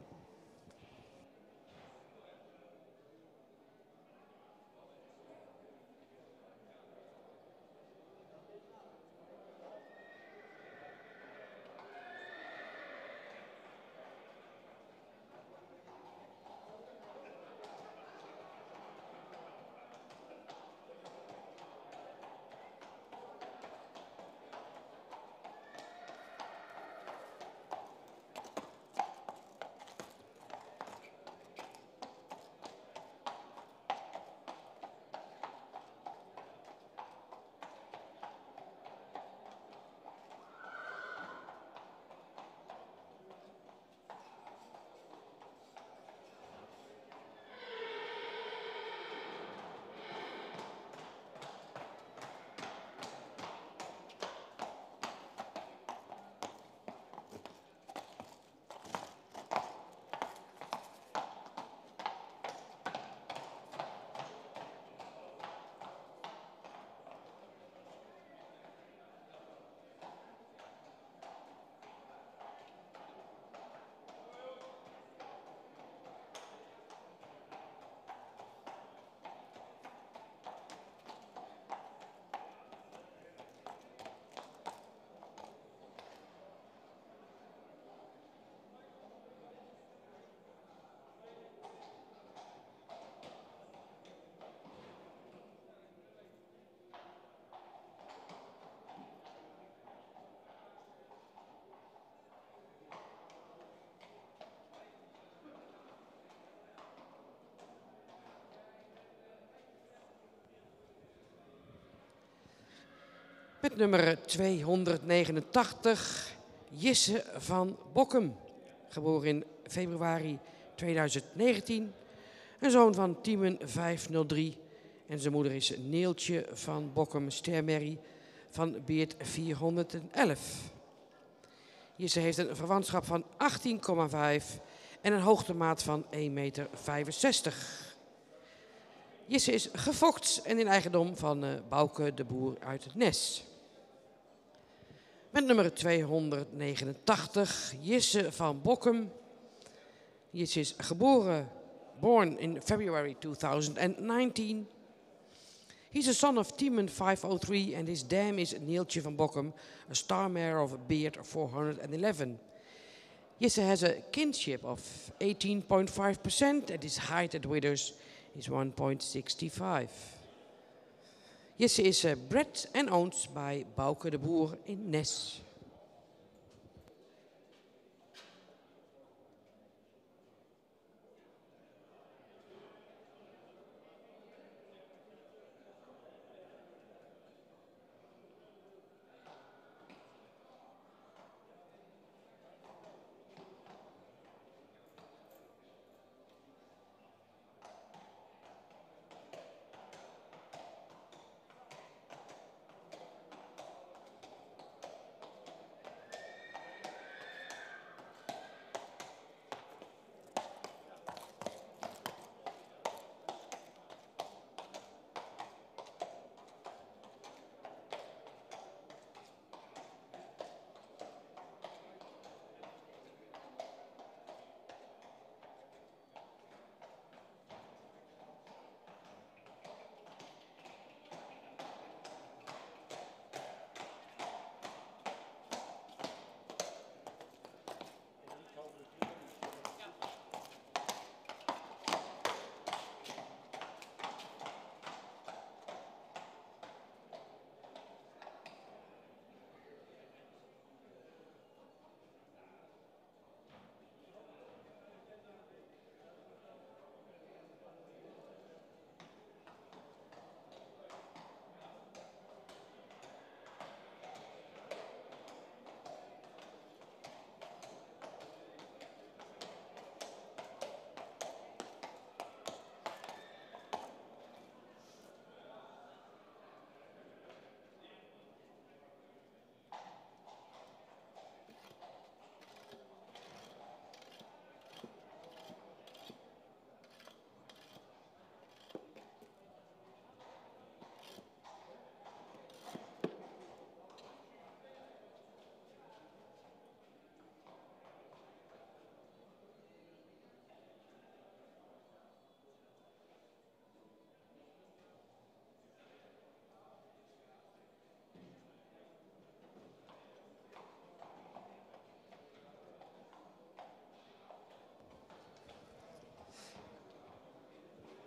Speaker 1: Met nummer 289, Jisse van Bokkum, geboren in februari 2019. Een zoon van Tiemen 503 en zijn moeder is Neeltje van Bokkum, stermerrie van Beert 411. Jisse heeft een verwantschap van 18,5 en een hoogtemaat van 1,65 meter. Jisse is gefokt en in eigendom van Bouke de Boer uit het Nes. Met nummer 289, Jisse van Bokkum. Jisse is born in February 2019. He's a son of Tiemen 503 and his dam is Neeltje van Bokkum, a star mare of Beert 411. Jisse has a kinship of 18.5% and his height at withers is 1.65. Jisse is bred and owned by Bouke de Boer in Nes.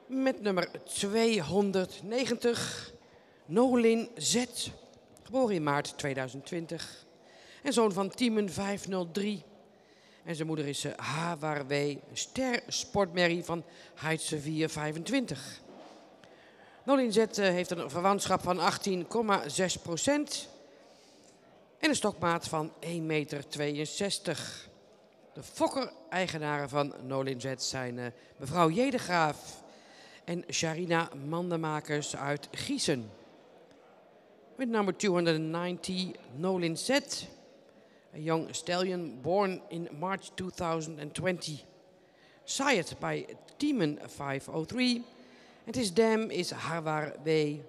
Speaker 1: Met nummer 290, Nolin Z, geboren in maart 2020. En zoon van Tiemen 503. En zijn moeder is Hawar W, ster sportmerrie van Heidse 425. Nolin Z heeft een verwantschap van 18,6% en een stokmaat van 1,62 meter. De fokker-eigenaren van Nolin Z zijn mevrouw Jedegraaf en Sharina Mandenmakers uit Gießen. With number 290, Nolin Z, a young stallion born in March 2020. Sired by Tiemen 503, and his dam is Hawar W,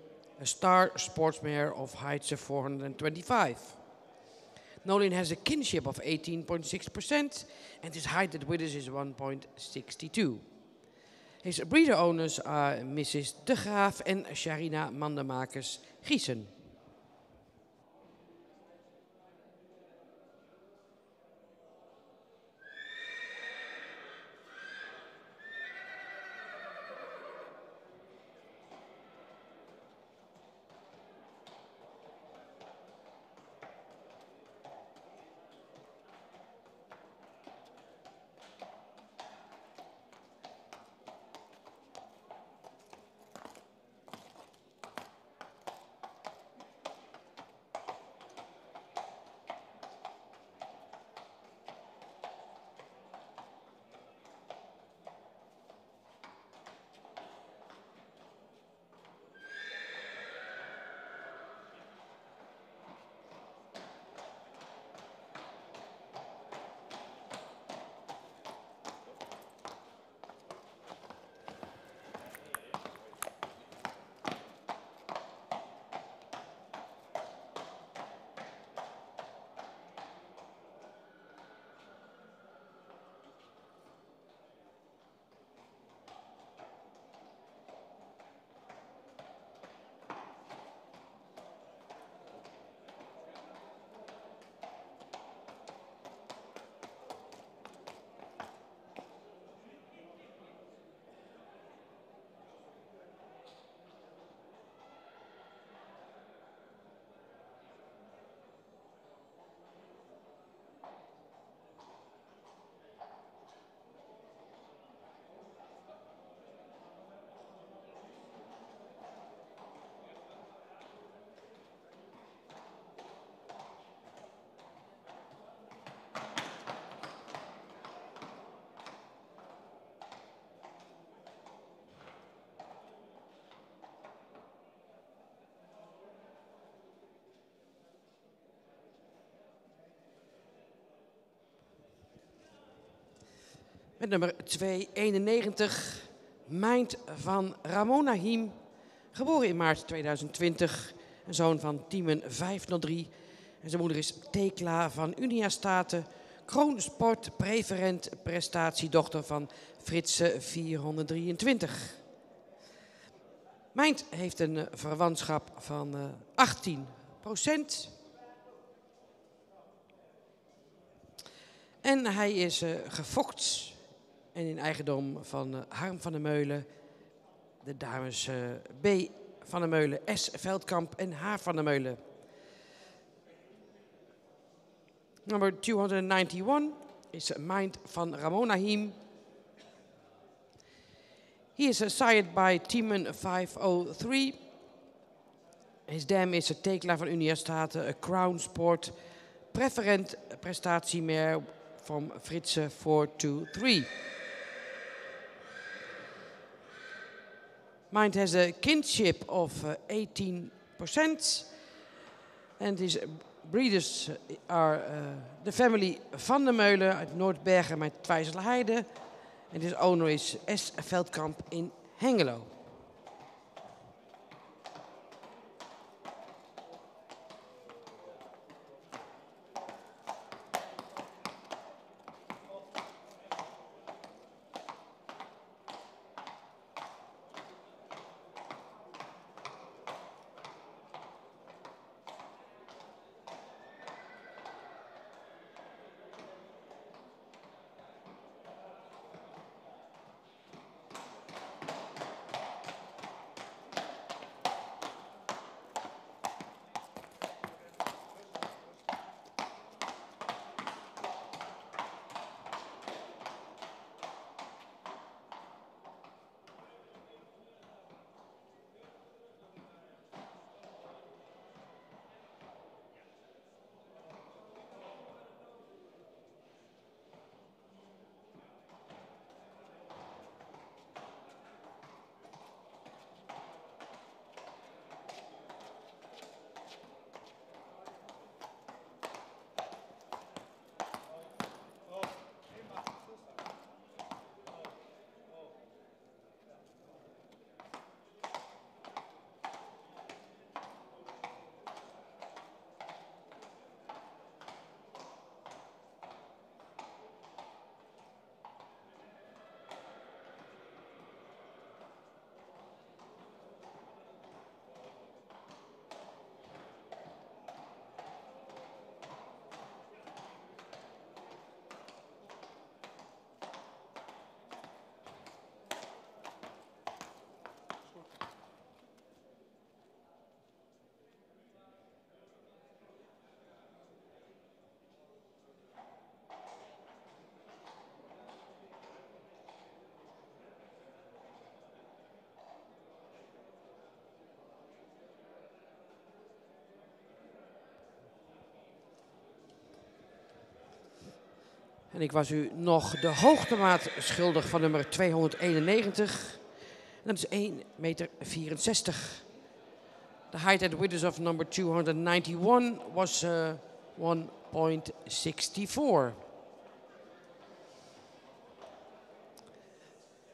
Speaker 1: a star sportsmare of Heidse 425. Nolin has a kinship of 18.6% and his height at withers is 1.62. His breeder owners are Mrs. De Graaf en Sharina Mandenmakers Gießen. Met nummer 291, Mind van Ramona Hiem, geboren in maart 2020. Een zoon van Tiemen 503. En zijn moeder is Tekla van Unia Staten, kroonsport preferent prestatiedochter van Fritse 423. Mind heeft een verwantschap van 18%. En hij is gefokt en in eigendom van Harm van der Meulen, de dames B. van der Meulen, S. Veldkamp en H. van der Meulen. Number 291 is Mind van Ramona Hiem. He is sired by Tiemen 503. His dam is a Tekla van Unia Staten, a Crown Sport preferent prestatiemare from Fritse 423. Mind has a kinship of 18%. And his breeders are the family Van der Meulen uit Noordbergen met Twijzelheide. En his owner is S. Veldkamp in Hengelo. En ik was u nog de hoogtemaat schuldig van nummer 291. En dat is 1,64 meter. The height and width of number 291 was 1,64.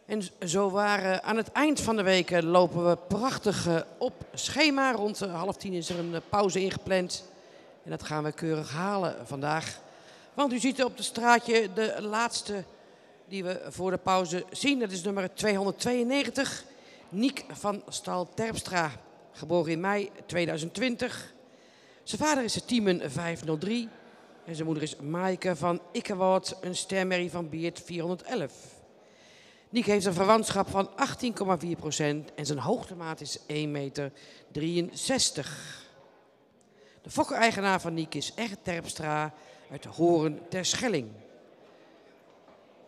Speaker 1: En zo waren aan het eind van de week lopen we prachtig op schema. Rond 9:30 is er een pauze ingepland. En dat gaan we keurig halen vandaag. Want u ziet op het straatje de laatste die we voor de pauze zien. Dat is nummer 292. Niek van Stal Terpstra. Geboren in mei 2020. Zijn vader is Tiemen 503. En zijn moeder is Maaike van Ikkewoud. Een stermerrie van Beert 411. Niek heeft een verwantschap van 18,4% en zijn hoogtemaat is 1,63 meter. De fokker-eigenaar van Niek is Ert Terpstra uit Horen ter Schelling.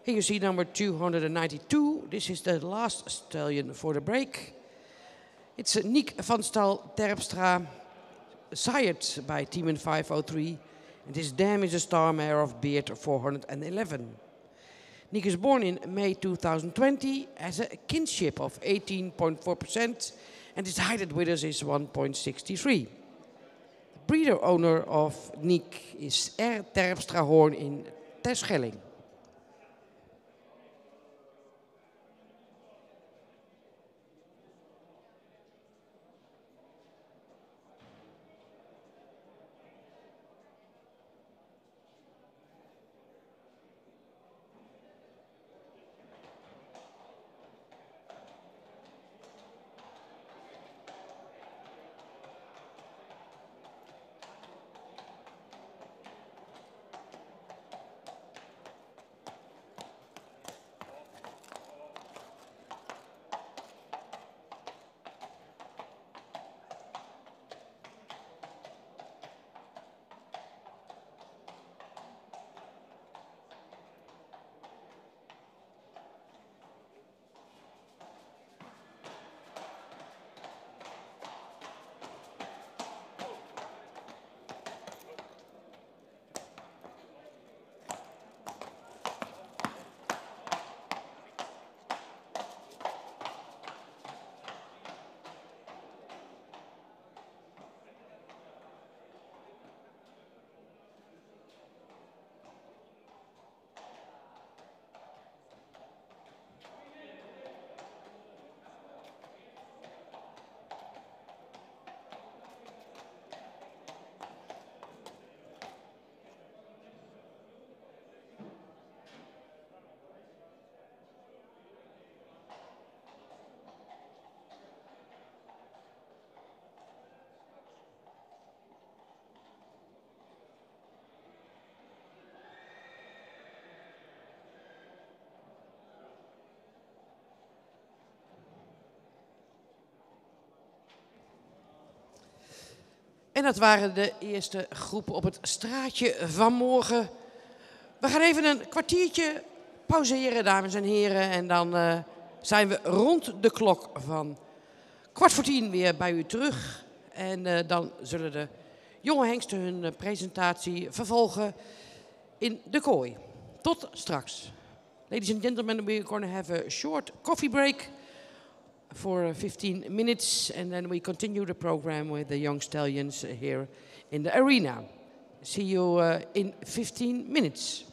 Speaker 1: Here you see number 292. This is the last stallion for the break. It's Niek van Stal Terpstra, sired by Tiemen 503. And this dam is a star mare of Beert 411. Niek is born in May 2020, has a kinship of 18.4%, and his height at withers is 1,63. The breeder owner of Niek is R. Terpstra Hoorn in Terschelling. En dat waren de eerste groepen op het straatje van morgen. We gaan even een kwartiertje pauzeren, dames en heren. En dan zijn we rond de klok van 9:15 weer bij u terug. En dan zullen de jonge hengsten hun presentatie vervolgen in de kooi. Tot straks. Ladies and gentlemen, we're going to have a short coffee break for 15 minutes, and then we continue the program with the young stallions here in the arena. See you in 15 minutes.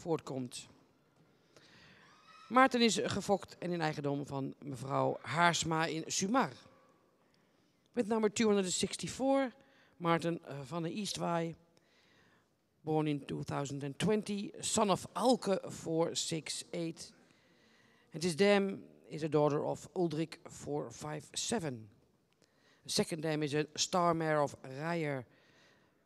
Speaker 1: voortkomt. Maarten is gefokt en in eigendom van mevrouw Haarsma in Sumar. With number 264, Maarten van der Eastwaay, born in 2020, son of Alke 468. And his dam is a daughter of Uldrik 457. The second dam is a star mare of Rijer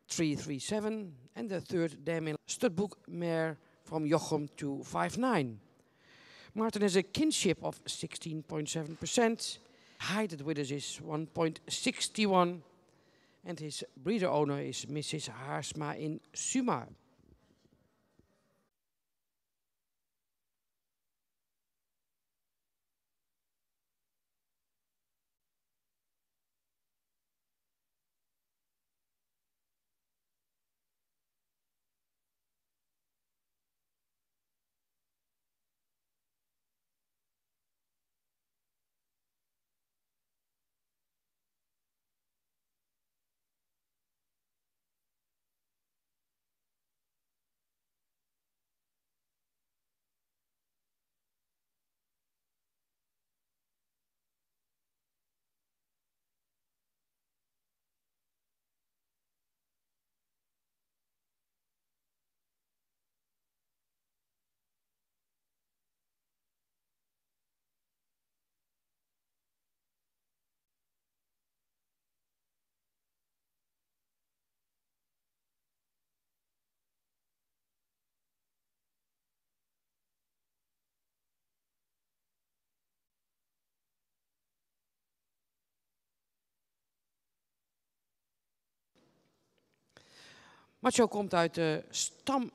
Speaker 1: 337. And the third dam in Studboek mare from Jochem 259. Maarten has a kinship of 16.7%. Height at Widders is 1.61. And his breeder owner is Mrs. Haarsma in Sumar. Macho komt uit de stam